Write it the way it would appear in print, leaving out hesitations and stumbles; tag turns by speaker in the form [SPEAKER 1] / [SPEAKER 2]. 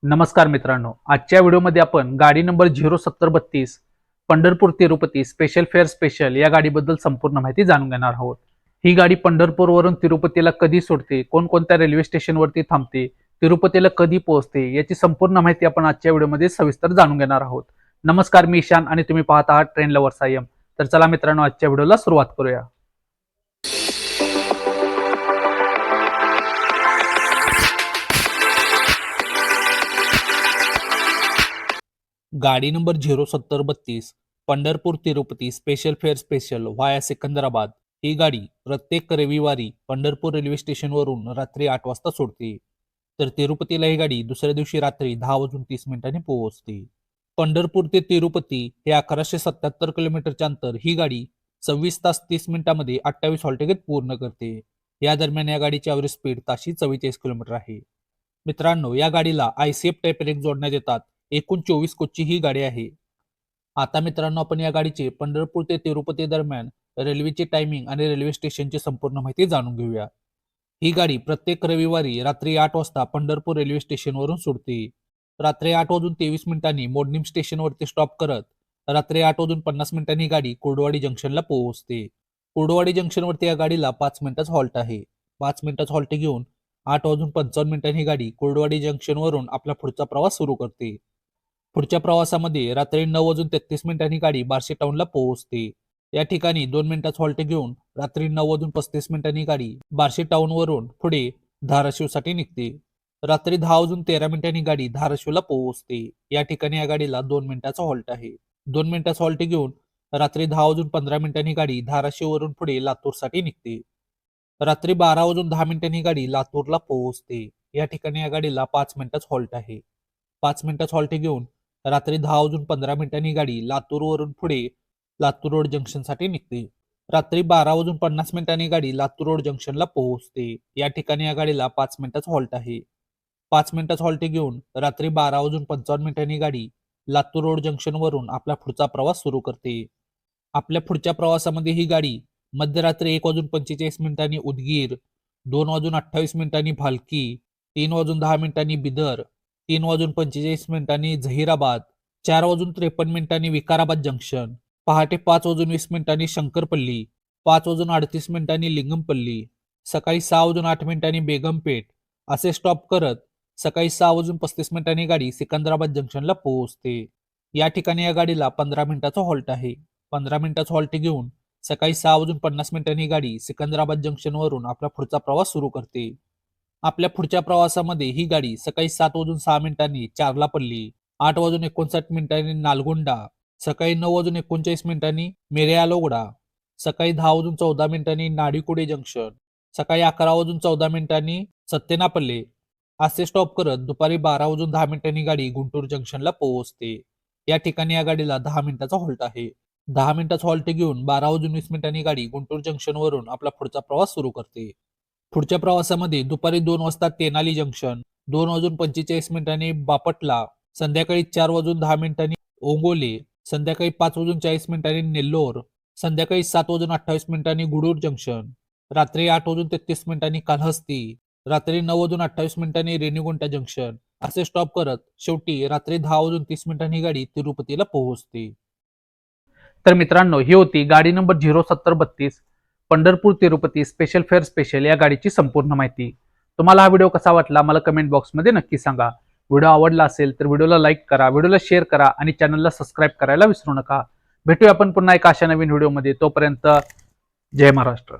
[SPEAKER 1] नमस्कार मित्रांनो, आजच्या व्हिडिओमध्ये आपण गाडी number 07032 Pandharpur Tirupati special fare special या गाडीबद्दल संपूर्ण माहिती जाणून घेणार आहोत. ही गाडी पंढरपूरवरून तिरुपतीला कधी सोडते, कोणकोणत्या रेल्वे स्टेशनवरती थांबते, तिरुपतीला कधी पोहोचते याची संपूर्ण माहिती आपण आजच्या व्हिडिओमध्ये सविस्तर जाणून घेणार आहोत. नमस्कार, मी ईशान आणि तुम्ही पाहत आहात ट्रेन लव्हर्स IM. तर चला मित्रांनो, आजच्या व्हिडिओला सुरुवात करूया. गाडी number 07032 Pandharpur Tirupati special fare special via Secunderabad ही गाडी प्रत्येक रविवारी पंढरपूर रेल्वे स्टेशनवरून रात्री 8 वाजता सोडते. तर तिरुपतीला ही गाडी दुसऱ्या दिवशी रात्री 10:30 पोहोचते. पंढरपूर ते तिरुपती हे 1177 किलोमीटरचे अंतर ही गाडी 26 तास 30 मिनिटांमध्ये 28 हॉल तिकीट पूर्ण करते. या दरम्यान या गाडीची ॲव्हरेज स्पीड ताशी 44 किलोमीटर आहे. मित्रांनो, या गाडीला ICF टाईप ब्रेक जोडण्यात येतात. एकूण 24 कोचची ही गाडी आहे. आता मित्रांनो, आपण या गाडीचे पंढरपूर ते तिरुपती दरम्यान रेल्वेची टायमिंग आणि रेल्वे स्टेशनची संपूर्ण माहिती जाणून घेऊया. ही गाडी प्रत्येक रविवारी रात्री 8 वाजता पंढरपूर रेल्वे स्टेशनवरून सुटते. रात्री 8:23 मोडणीम स्टेशनवरती स्टॉप करत रात्री 8:50 ही गाडी कुर्डवाडी जंक्शनला पोहोचते. कुर्डवाडी जंक्शनवरती या गाडीला 5 मिनिटाचा हॉल्ट आहे. 5 मिनिटाचा हॉल्ट घेऊन 8:55 ही गाडी कुर्डवाडी जंक्शनवरून आपला पुढचा प्रवास सुरू करते. पुढच्या प्रवासामध्ये रात्री 9:33 ही गाडी बार्शी टाउनला पोहोचते. या ठिकाणी 2 मिनिटाचा हॉल्ट घेऊन रात्री 9:35 ही गाडी बार्शी टाउनवरून पुढे धाराशिवसाठी निघते. रात्री 10:13 ही गाडी धाराशिवला पोहोचते. या ठिकाणी या गाडीला 2 मिनिटाचा हॉल्ट आहे. 2 मिनिटाचा हॉल्ट घेऊन रात्री 10:15 ही गाडी धाराशिववरून पुढे लातूरसाठी निघते. रात्री 12:10 ही गाडी लातूरला पोहोचते. या ठिकाणी या गाडीला 5 मिनिटाचा हॉल्ट आहे. 5 मिनिटाचा हॉल्ट घेऊन रात्री 10:15 ही गाडी लातूरवरून पुढे लातूर रोड जंक्शनसाठी निघते. रात्री 12:50 ही गाडी लातूर रोड जंक्शनला पोहोचते. या ठिकाणी या गाडीला 5 मिनिटाचा हॉल्ट आहे. 5 मिनिटाचा हॉल्ट घेऊन रात्री 12:55 ही गाडी लातूर रोड जंक्शनवरून आपला पुढचा प्रवास सुरू करते. आपल्या पुढच्या प्रवासामध्ये ही गाडी मध्यरात्री 1:45 उदगीर, 2:28 भालकी, 3:10 बिदर, 3:45 झहिराबाद, 4:53 विकाराबाद जंक्शन, पहाटे 5:20 शंकरपल्ली, 5:38 लिंगमपल्ली, सकाळी 6:08 बेगमपेठ असे स्टॉप करत सकाळी 6:35 ही गाडी सिकंदराबाद जंक्शनला पोहोचते. या ठिकाणी या गाडीला 15 मिनिटाचा हॉल्ट आहे. 15 मिनिटाचा हॉल्ट घेऊन सकाळी 6:50 ही गाडी सिकंदराबाद जंक्शनवरून आपला पुढचा प्रवास सुरू करते. आपल्या पुढच्या प्रवासामध्ये ही गाडी सकाळी 7:06 चारलापल्ली, 8:59 नालगोंडा, सकाळी 9:39 मेरेआलोगडा, सकाळी 10:14 नाडिकुडे जंक्शन, सकाळी 11:14 सत्तेनापल्ले असे स्टॉप करत दुपारी 12:10 ही गाडी गुंटूर जंक्शनला पोहोचते. या ठिकाणी या गाडीला 10 मिनिटाचा हॉल्ट आहे. 10 मिनिटाचा हॉल्ट घेऊन 12:19 ही गाडी गुंटूर जंक्शनवरून आपला पुढचा प्रवास सुरू करते. पुढच्या प्रवासामध्ये दुपारी 2 वाजता तेनाली जंक्शन, 2:45 बापटला, संध्याकाळी 4:10 ओंगोले, संध्याकाळी 5:40 नेल्लोर, संध्याकाळी 7:28 गुडूर जंक्शन, रात्री 8:33 कालहस्ती, रात्री 9:28 रेणीगुंटा जंक्शन असे स्टॉप करत शेवटी रात्री 10:30 ही गाडी तिरुपतीला पोहोचते. तर मित्रांनो, ही होती गाडी number 07032 Pandharpur Tirupati special fare special या गाडीची संपूर्ण माहिती. तुम्हाला हा व्हिडिओ कसा वाटला मला कमेंट बॉक्समध्ये नक्की सांगा. व्हिडिओ आवडला असेल तर व्हिडिओला लाईक करा, व्हिडिओला शेअर करा आणि चॅनलला सबस्क्राईब करायला विसरू नका. भेटूया आपण पुन्हा एका अशा नवीन व्हिडिओमध्ये. तोपर्यंत जय महाराष्ट्र.